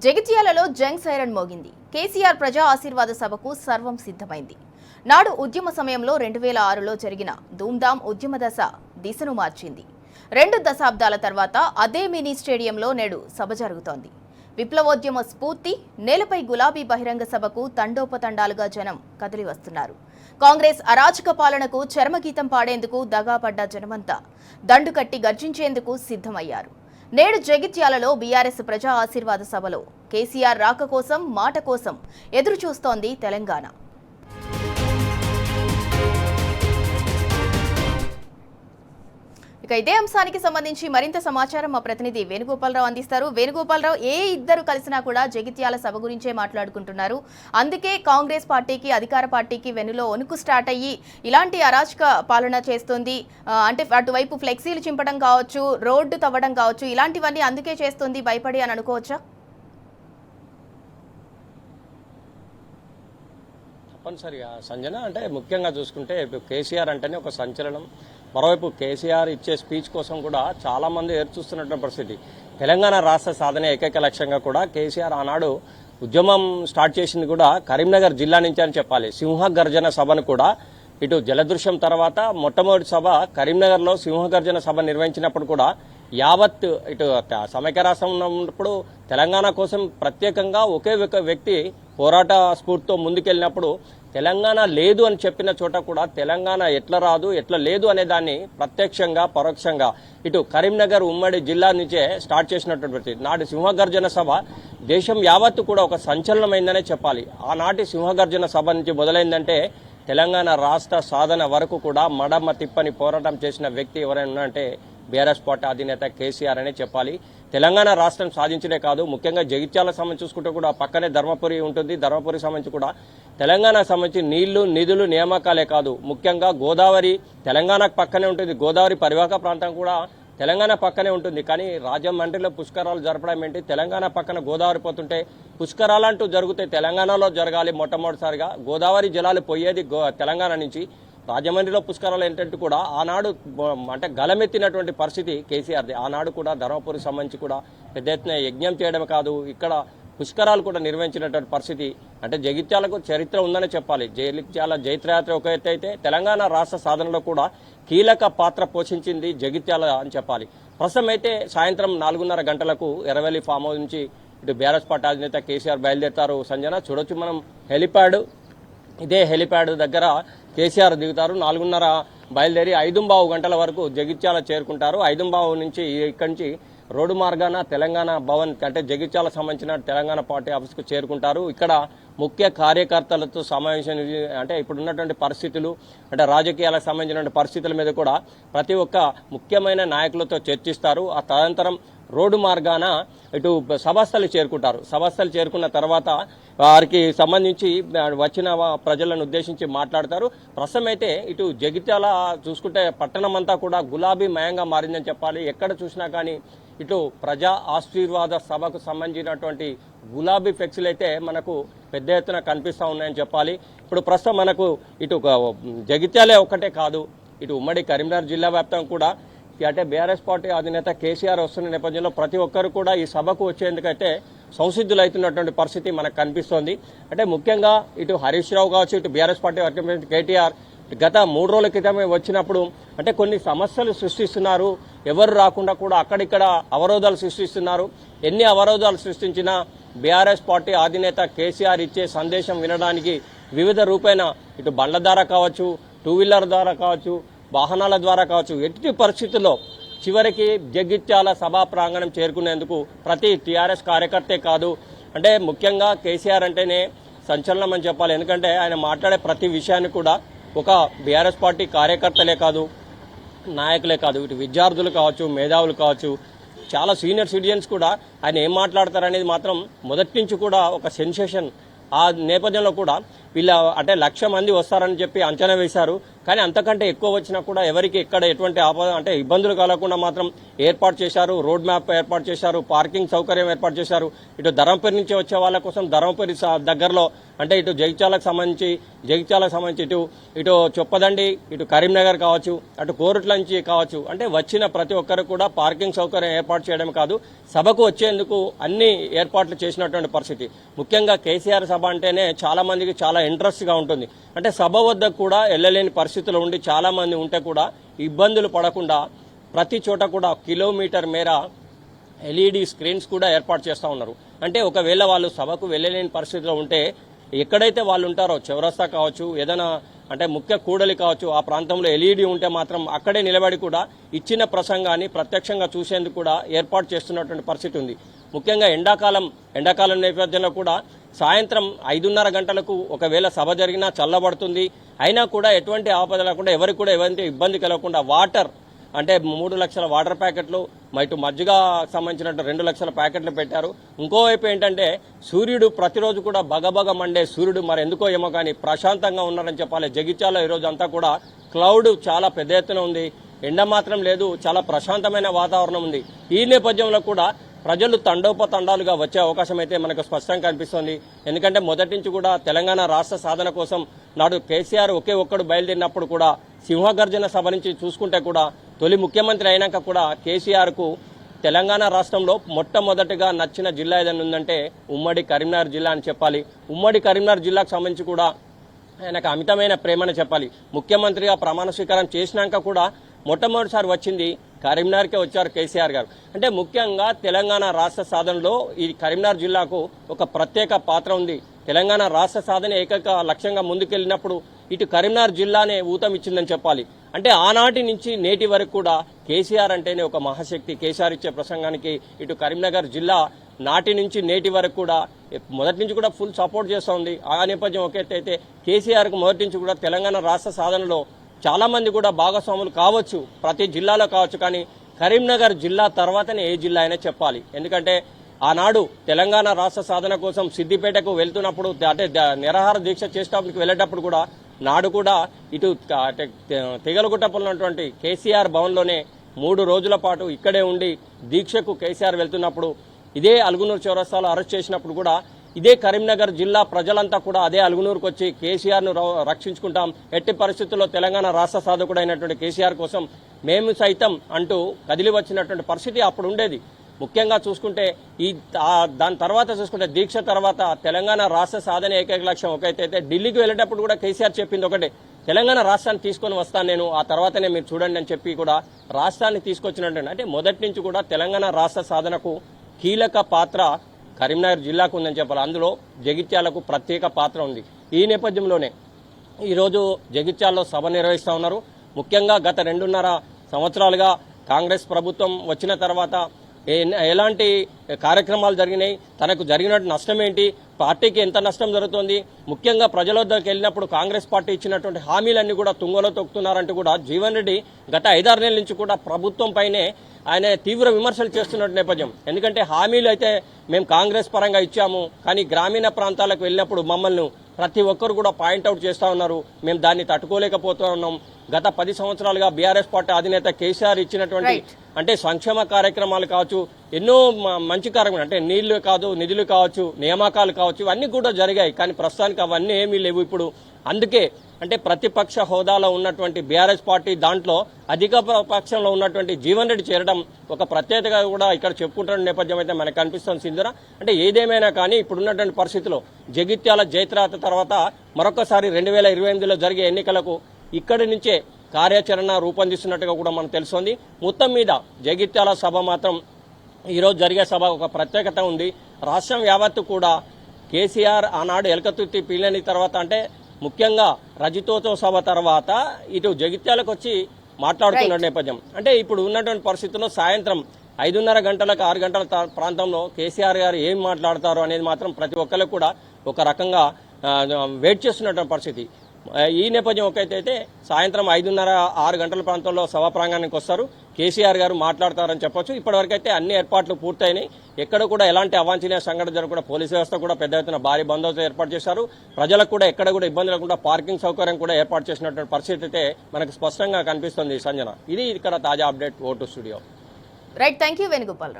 జగిత్యాలలో జంగ్ సైరన్ మోగింది. కేసీఆర్ ప్రజా ఆశీర్వాద సభకు సర్వం సిద్ధమైంది. నాడు ఉద్యమ సమయంలో 2006లో జరిగిన ధూమ్ధామ్ ఉద్యమ దశ దిశను మార్చింది. 2 దశాబ్దాల తర్వాత అదే మినీ స్టేడియంలో నేడు సభ జరుగుతోంది. విప్లవోద్యమ స్ఫూర్తి నేలపై గులాబీ బహిరంగ సభకు తండోపతండాలుగా జనం కదిలి వస్తున్నారు. కాంగ్రెస్ అరాచక పాలనకు చరమగీతం పాడేందుకు దగాపడ్డ జనమంతా దండుకట్టి గర్జించేందుకు సిద్ధమయ్యారు. నేడు జగిత్యాలలో బీఆర్ఎస్ ప్రజా ఆశీర్వాద సభలో కేసీఆర్ రాక కోసం మాట కోసం ఎదురు చూస్తోంది తెలంగాణ. ఇక ఇదే అంశానికి సంబంధించి మరింత సమాచారం మా ప్రతినిధి వేణుగోపాలరావు అందిస్తారు. వేణుగోపాలరావు, ఇద్దరు కలిసినా కూడా జగిత్యాల సభ గురించే మాట్లాడుకుంటున్నారు. అందుకే కాంగ్రెస్ పార్టీకి, అధికార పార్టీకి వెన్నులో వణుకు స్టార్ట్ అయ్యి ఇలాంటి అరాచక పాలన చేస్తుంది. అంటే అటువైపు ఫ్లెక్సీలు చింపడం కావచ్చు, రోడ్డు తవ్వడం కావచ్చు, ఇలాంటివన్నీ అందుకే చేస్తుంది భయపడి అని అనుకోవచ్చా? తప్పనిసరిగా సంజన, అంటే ముఖ్యంగా చూసుకుంటే కేసీఆర్ అంటేనే ఒక సంచలనం. మరోవైపు కేసీఆర్ ఇచ్చే స్పీచ్ కోసం కూడా చాలా మంది ఎదురుచూస్తున్నటువంటి పరిస్థితి. తెలంగాణ రాష్ట్ర సాధన ఏకైక లక్ష్యంగా కూడా కేసీఆర్ ఆనాడు ఉద్యమం స్టార్ట్ చేసింది కూడా కరీంనగర్ జిల్లా నుంచి అని చెప్పాలి. సింహగర్జన సభను కూడా ఇటు జలదృశ్యం తర్వాత మొట్టమొదటి సభ కరీంనగర్లో సింహగర్జన సభ నిర్వహించినప్పుడు కూడా యావత్ ఇటు సమైక్య రాష్ట్రం ఉన్నప్పుడు తెలంగాణ కోసం ప్రత్యేకంగా ఒకే ఒక వ్యక్తి పోరాట స్ఫూర్తితో ముందుకెళ్ళినప్పుడు తెలంగాణ లేదు అని చెప్పిన చోట కూడా తెలంగాణ ఎట్లా రాదు, ఎట్లా లేదు అనే దాన్ని ప్రత్యక్షంగా పరోక్షంగా ఇటు కరీంనగర్ ఉమ్మడి జిల్లా నుంచే స్టార్ట్ చేసినటువంటి నాటి సింహగర్జన సభ దేశం యావత్తు కూడా ఒక సంచలనమైందనే చెప్పాలి. ఆనాటి సింహగర్జన సభ నుంచి మొదలైందంటే తెలంగాణ రాష్ట్ర సాధన వరకు కూడా మడమ తిప్పని పోరాటం చేసిన వ్యక్తి ఎవరైనా ఉన్నారంటే బీఆర్ఎస్ పార్టీ అధినేత కేసీఆర్ అనే చెప్పాలి. తెలంగాణ రాష్ట్రం సాధించడే కాదు, ముఖ్యంగా జగిత్యాల సంబంధించి చూసుకుంటే కూడా పక్కనే ధర్మపురి ఉంటుంది. ధర్మపురి సంబంధించి కూడా తెలంగాణ సంబంధించి నీళ్లు, నిధులు, నియామకాలే కాదు, ముఖ్యంగా గోదావరి తెలంగాణకు పక్కనే ఉంటుంది. గోదావరి పరివాహక ప్రాంతం కూడా తెలంగాణ పక్కనే ఉంటుంది. కానీ రాజమండ్రిలో పుష్కరాలు జరపడం ఏంటి? తెలంగాణ పక్కన గోదావరి పోతుంటే పుష్కరాలంటూ జరిగితే తెలంగాణలో జరగాలి. మొట్టమొదటిసారిగా గోదావరి జలాలు పోయేది తెలంగాణ నుంచి. రాజమండ్రిలో పుష్కరాలు ఏంటంటే కూడా ఆనాడు అంటే గలమెత్తినటువంటి పరిస్థితి కేసీఆర్ది. ఆనాడు కూడా ధర్మపురి సంబంధించి కూడా పెద్ద ఎత్తున యజ్ఞం చేయడం కాదు, ఇక్కడ పుష్కరాలు కూడా నిర్వహించినటువంటి పరిస్థితి. అంటే జగిత్యాలకు చరిత్ర ఉందని చెప్పాలి. జగిత్యాల జైత్రయాత్ర ఒక ఎత్తు అయితే తెలంగాణ రాష్ట్ర సాధనలో కూడా కీలక పాత్ర పోషించింది జగిత్యాల అని చెప్పాలి. ప్రస్తుతం అయితే సాయంత్రం 4:30 గంటలకు ఎర్రవెల్లి ఫామ్ హౌస్ నుంచి ఇటు బీఆర్ఎస్ పార్టీ అధినేత కేసీఆర్ బయలుదేరుతారు. సంజన, చూడొచ్చు మనం హెలిప్యాడ్, ఇదే హెలిప్యాడ్ దగ్గర కేసీఆర్ దిగుతారు. 4:30 బయలుదేరి 5:15 గంటల వరకు జగిత్యాల చేరుకుంటారు. 5:15 నుంచి ఇక్కడి నుంచి రోడ్డు మార్గాన తెలంగాణ భవన్ అంటే జగిత్యాల సంబంధించిన తెలంగాణ పార్టీ ఆఫీస్కు చేరుకుంటారు. ఇక్కడ ముఖ్య కార్యకర్తలతో సమావేశం, అంటే ఇప్పుడు ఉన్నటువంటి పరిస్థితులు, అంటే రాజకీయాలకు సంబంధించిన పరిస్థితుల మీద కూడా ప్రతి ఒక్క ముఖ్యమైన నాయకులతో చర్చిస్తారు. ఆ తదనంతరం రోడ్డు మార్గాన ఇటు సభాస్థలి చేరుకుంటారు. సభాస్థలి చేరుకున్న తర్వాత వారికి సంబంధించి వచ్చిన ప్రజలను ఉద్దేశించి మాట్లాడతారు. ప్రస్తుతం అయితే ఇటు జగిత్యాల చూసుకుంటే పట్టణం అంతా కూడా గులాబీ మయంగా మారిందని చెప్పాలి. ఎక్కడ చూసినా కానీ ఇటు ప్రజా ఆశీర్వాద సభకు సంబంధించినటువంటి గులాబీ ఫ్లెక్సీలు అయితే మనకు పెద్ద ఎత్తున కనిపిస్తూ ఉన్నాయని చెప్పాలి. ఇప్పుడు ప్రస్తుతం మనకు ఇటు జగిత్యాలే ఒక్కటే కాదు, ఇటు ఉమ్మడి కరీంనగర్ జిల్లా వ్యాప్తంగా కూడా అంటే బీఆర్ఎస్ పార్టీ అధినేత కేసీఆర్ వస్తున్న నేపథ్యంలో ప్రతి ఒక్కరు కూడా ఈ సభకు వచ్చేందుకైతే సంసిద్ధులవుతున్నటువంటి పరిస్థితి మనకు కనిపిస్తోంది. అంటే ముఖ్యంగా ఇటు హరీష్ రావు కావచ్చు, ఇటు బీఆర్ఎస్ పార్టీ అధినేత కేటీఆర్ గత 3 రోజుల క్రితమే వచ్చినప్పుడు అంటే కొన్ని సమస్యలు సృష్టిస్తున్నారు, ఎవరు రాకుండా కూడా అక్కడిక్కడ అవరోధాలు సృష్టిస్తున్నారు. ఎన్ని అవరోధాలు సృష్టించినా బీఆర్ఎస్ పార్టీ అధినేత కేసీఆర్ ఇచ్చే సందేశం వినడానికి వివిధ రూపేణ ఇటు బండ్ల ద్వారా కావచ్చు, 2 వీలర్ ద్వారా కావచ్చు, వాహనాల ద్వారా కావచ్చు, ఎట్టి పరిస్థితుల్లో చివరికి జగిత్యాల సభా ప్రాంగణం చేరుకునేందుకు ప్రతి టీఆర్ఎస్ కార్యకర్తే కాదు, అంటే ముఖ్యంగా కేసీఆర్ అంటేనే సంచలనం అని చెప్పాలి. ఎందుకంటే ఆయన మాట్లాడే ప్రతి విషయాన్ని కూడా ఒక బీఆర్ఎస్ పార్టీ కార్యకర్తలే కాదు, నాయకులే కాదు, ఇటు విద్యార్థులు కావచ్చు, మేధావులు కావచ్చు, చాలా సీనియర్ సిటిజన్స్ కూడా ఆయన ఏం మాట్లాడతారనేది మాత్రం మొదటి నుంచి కూడా ఒక సెన్సేషన్. ఆ నేపథ్యంలో కూడా వీళ్ళ అంటే 1,00,000 మంది వస్తారని చెప్పి అంచనా వేశారు. కానీ అంతకంటే ఎక్కువ వచ్చినా కూడా ఎవరికి ఎక్కడ ఎటువంటి అంటే ఇబ్బందులు కలగకుండా మాత్రం ఏర్పాటు చేశారు. రోడ్ మ్యాప్ ఏర్పాటు చేశారు, పార్కింగ్ సౌకర్యం ఏర్పాటు చేశారు. ఇటు ధర్మపురి నుంచి వచ్చే వాళ్ళ కోసం ధర్మపురి దగ్గరలో అంటే ఇటు జగిత్యాలకు సంబంధించి ఇటు చొప్పదండి, ఇటు కరీంనగర్ కావచ్చు, అటు కోరుట్ల నుంచి కావచ్చు, అంటే వచ్చిన ప్రతి ఒక్కరు కూడా పార్కింగ్ సౌకర్యం ఏర్పాటు చేయడం కాదు, సభకు వచ్చేందుకు అన్ని ఏర్పాట్లు చేసినటువంటి పరిస్థితి. ముఖ్యంగా కేసీఆర్ సభ అంటేనే చాలా మందికి చాలా ఇంట్రెస్ట్ గా ఉంటుంది. అంటే సభ వద్ద కూడా వెళ్ళలేని పరిస్థితులు ఉండి చాలా మంది ఉంటే కూడా ఇబ్బందులు పడకుండా ప్రతి చోట కూడా కిలోమీటర్ మేర ఎల్ఈడి స్క్రీన్స్ కూడా ఏర్పాటు చేస్తూ ఉన్నారు. అంటే ఒకవేళ వాళ్ళు సభకు వెళ్ళలేని పరిస్థితిలో ఉంటే ఎక్కడైతే వాళ్ళు ఉంటారో చౌరస్తా కావచ్చు, ఏదైనా అంటే ముఖ్య కూడలి కావచ్చు, ఆ ప్రాంతంలో ఎల్ఈడి ఉంటే మాత్రం అక్కడే నిలబడి కూడా ఇచ్చిన ప్రసంగాన్ని ప్రత్యక్షంగా చూసేందుకు కూడా ఏర్పాటు చేస్తున్నటువంటి పరిస్థితి ఉంది. ముఖ్యంగా ఎండాకాలం నేపథ్యంలో కూడా సాయంత్రం 5:30 గంటలకు ఒకవేళ సభ జరిగినా చల్లబడుతుంది. అయినా కూడా ఎటువంటి ఆపద లేకుండా ఎవరికి కూడా ఎటువంటి ఇబ్బంది కలగకుండా వాటర్ అంటే 3 లక్షల వాటర్ ప్యాకెట్లు, ఇటు మజ్జిగ సంబంధించినట్టు 2 లక్షల ప్యాకెట్లు పెట్టారు. ఇంకోవైపు ఏంటంటే సూర్యుడు ప్రతిరోజు కూడా బగబగ మండే సూర్యుడు మరి ఎందుకో ఏమో కానీ ప్రశాంతంగా ఉన్నారని చెప్పాలి. జగిత్యాల ఈరోజు అంతా కూడా క్లౌడ్ చాలా పెద్ద ఎత్తున ఉంది, ఎండ మాత్రం లేదు, చాలా ప్రశాంతమైన వాతావరణం ఉంది. ఈ నేపథ్యంలో కూడా ప్రజలు తండోపతండాలుగా వచ్చే అవకాశం అయితే మనకు స్పష్టంగా కనిపిస్తోంది. ఎందుకంటే మొదటి నుంచి కూడా తెలంగాణ రాష్ట్ర సాధన కోసం నాడు కేసీఆర్ ఒకే ఒక్కడు బయలుదేరినప్పుడు కూడా సింహగర్జన సభ నుంచి చూసుకుంటే కూడా తొలి ముఖ్యమంత్రి అయినాక కూడా కేసీఆర్ కు తెలంగాణ రాష్ట్రంలో మొట్టమొదటిగా నచ్చిన జిల్లా ఏదైనా ఉందంటే ఉమ్మడి కరీంనగర్ జిల్లా అని చెప్పాలి. ఉమ్మడి కరీంనగర్ జిల్లాకు సంబంధించి కూడా ఆయనకు అమితమైన ప్రేమని చెప్పాలి. ముఖ్యమంత్రిగా ప్రమాణ స్వీకారం చేసినాక కూడా మొట్టమొదటిసారి వచ్చింది కరీంనగర్కే వచ్చారు కేసీఆర్ గారు. అంటే ముఖ్యంగా తెలంగాణ రాష్ట్ర సాధనలో ఈ కరీంనగర్ జిల్లాకు ఒక ప్రత్యేక పాత్ర ఉంది. తెలంగాణ రాష్ట్ర సాధన ఏకైక లక్ష్యంగా ముందుకెళ్లినప్పుడు ఇటు కరీంనగర్ జిల్లానే ఊతం ఇచ్చిందని చెప్పాలి. అంటే ఆనాటి నుంచి నేటి వరకు కూడా కేసీఆర్ అంటేనే ఒక మహాశక్తి. కేసీఆర్ ఇచ్చే ప్రసంగానికి ఇటు కరీంనగర్ జిల్లా నాటి నుంచి నేటి వరకు కూడా మొదటి నుంచి కూడా ఫుల్ సపోర్ట్ చేస్తూ ఉంది. ఆ నేపథ్యం ఒకేటైతే కేసీఆర్ కు మొదటి నుంచి కూడా తెలంగాణ రాష్ట్ర సాధనలో చాలా మంది కూడా భాగస్వాములు కావచ్చు, ప్రతి జిల్లాలో కావచ్చు. కానీ కరీంనగర్ జిల్లా తర్వాతనే ఏ జిల్లా అయినా చెప్పాలి. ఎందుకంటే ఆనాడు తెలంగాణ రాష్ట్ర సాధన కోసం సిద్దిపేటకు వెళ్తున్నప్పుడు అంటే నిరాహార దీక్ష చేసేటప్పుడు వెళ్ళేటప్పుడు కూడా నాడు కూడా ఇటు తెగలగుట్టపల్లి ఉన్నటువంటి కేసీఆర్ భవన్లోనే 3 రోజుల పాటు ఇక్కడే ఉండి దీక్షకు కేసీఆర్ వెళ్తున్నప్పుడు ఇదే అలుగునూరు చౌరస్తాలో అరెస్ట్ చేసినప్పుడు కూడా ఇదే కరీంనగర్ జిల్లా ప్రజలంతా కూడా అదే అలుగునూరుకు వచ్చి కేసీఆర్ ను రక్షించుకుంటాం, ఎట్టి పరిస్థితుల్లో తెలంగాణ రాష్ట్ర సాధకుడు అయినటువంటి కేసీఆర్ కోసం మేము సైతం అంటూ కదిలి వచ్చినటువంటి పరిస్థితి అప్పుడు ఉండేది. ముఖ్యంగా చూసుకుంటే దాని తర్వాత చూసుకుంటే దీక్ష తర్వాత తెలంగాణ రాష్ట్ర సాధన ఏకైక లక్ష్యం ఒకటైతే ఢిల్లీకి వెళ్ళేటప్పుడు కూడా కేసీఆర్ చెప్పింది ఒకటే, తెలంగాణ రాష్ట్రాన్ని తీసుకొని వస్తాను నేను, ఆ తర్వాతనే మీరు చూడండి అని చెప్పి కూడా రాష్ట్రాన్ని తీసుకొచ్చినట్టు. అంటే మొదటి నుంచి కూడా తెలంగాణ రాష్ట్ర సాధనకు కీలక పాత్ర కరీంనగర్ జిల్లాకు ఉందని చెప్పాలి. అందులో జగిత్యాలకు ప్రత్యేక పాత్ర ఉంది. ఈ నేపథ్యంలోనే ఈరోజు జగిత్యాలలో సభ నిర్వహిస్తూ ఉన్నారు. ముఖ్యంగా గత 2.5 సంవత్సరాలుగా కాంగ్రెస్ ప్రభుత్వం వచ్చిన తర్వాత ఎలాంటి కార్యక్రమాలు జరిగినాయి, తనకు జరిగినట్టు నష్టం ఏంటి, పార్టీకి ఎంత నష్టం జరుగుతోంది, ముఖ్యంగా ప్రజల వద్దకు వెళ్ళినప్పుడు కాంగ్రెస్ పార్టీ ఇచ్చినటువంటి హామీలన్నీ కూడా తుంగలో తొక్కుతున్నారంటూ కూడా జీవన్ రెడ్డి గత 5-6 నెలల నుంచి కూడా ప్రభుత్వం పైనే ఆయన తీవ్ర విమర్శలు చేస్తున్నట్టు నేపథ్యం. ఎందుకంటే హామీలు అయితే మేము కాంగ్రెస్ పరంగా ఇచ్చాము, కానీ గ్రామీణ ప్రాంతాలకు వెళ్ళినప్పుడు మమ్మల్ని ప్రతి ఒక్కరు కూడా పాయింట్అవుట్ చేస్తూ ఉన్నారు, మేము దాన్ని తట్టుకోలేకపోతూ ఉన్నాం. గత 10 సంవత్సరాలుగా బీఆర్ఎస్ పార్టీ అధినేత కేసీఆర్ ఇచ్చినటువంటి అంటే సంక్షేమ కార్యక్రమాలు కావచ్చు, ఎన్నో మంచి కార్యక్రమాలు అంటే నీళ్లు కాదు, నిధులు కావచ్చు, నియామకాలు కావచ్చు, ఇవన్నీ కూడా జరిగాయి. కానీ ప్రస్తుతానికి అవన్నీ ఏమీ లేవు ఇప్పుడు. అందుకే అంటే ప్రతిపక్ష హోదాలో ఉన్నటువంటి బీఆర్ఎస్ పార్టీ దాంట్లో అధిక పక్షంలో ఉన్నటువంటి జీవన్ రెడ్డి చేరడం ఒక ప్రత్యేకత కూడా ఇక్కడ చెప్పుకుంటున్న నేపథ్యం అయితే మనకు కనిపిస్తుంది సింధురా. అంటే ఏదేమైనా కానీ ఇప్పుడున్నటువంటి పరిస్థితిలో జగిత్యాల జైత్రయాత్ర తర్వాత మరొకసారి 2028లో జరిగే ఎన్నికలకు ఇక్కడి నుంచే కార్యాచరణ రూపొందిస్తున్నట్టుగా కూడా మనకు తెలుస్తోంది. మొత్తం మీద జగిత్యాల సభ మాత్రం ఈరోజు జరిగే సభ ఒక ప్రత్యేకత ఉంది. రాష్ట్రం యావత్తు కూడా కేసీఆర్ ఆనాడు ఎలకతుర్తి పీలని తర్వాత అంటే ముఖ్యంగా రజతోత్సవ సభ తర్వాత ఇటు జగిత్యాలకు వచ్చి మాట్లాడుతున్న నేపథ్యం. అంటే ఇప్పుడు ఉన్నటువంటి పరిస్థితుల్లో సాయంత్రం 5:30 గంటలకు 6 గంటల ప్రాంతంలో కేసీఆర్ గారు ఏం మాట్లాడతారు అనేది మాత్రం ప్రతి ఒక్కరికి కూడా ఒక రకంగా వెయిట్ చేస్తున్నటువంటి పరిస్థితి. ఈ నేపథ్యం ఒక అయితే సాయంత్రం 5:30-6 గంటల ప్రాంతంలో సభా ప్రాంగణానికి వస్తారు. కేసీఆర్ గారు మాట్లాడతారని చెప్పొచ్చు. ఇప్పటివరకైతే అన్ని ఏర్పాట్లు పూర్తయినాయి. ఎక్కడ కూడా ఎలాంటి అవాంఛనీయ సంఘటన జరగకుండా పోలీసు వ్యవస్థ కూడా పెద్ద ఎత్తున భారీ బందోబస్తు ఏర్పాటు చేశారు. ప్రజలకు కూడా ఎక్కడ కూడా ఇబ్బంది లేకుండా పార్కింగ్ సౌకర్యం కూడా ఏర్పాటు చేసినటువంటి పరిస్థితి అయితే మనకు స్పష్టంగా కనిపిస్తుంది. సంజన, ఇది ఇక్కడ తాజా update. Vote studio. Right, thank you Venugopala Rao.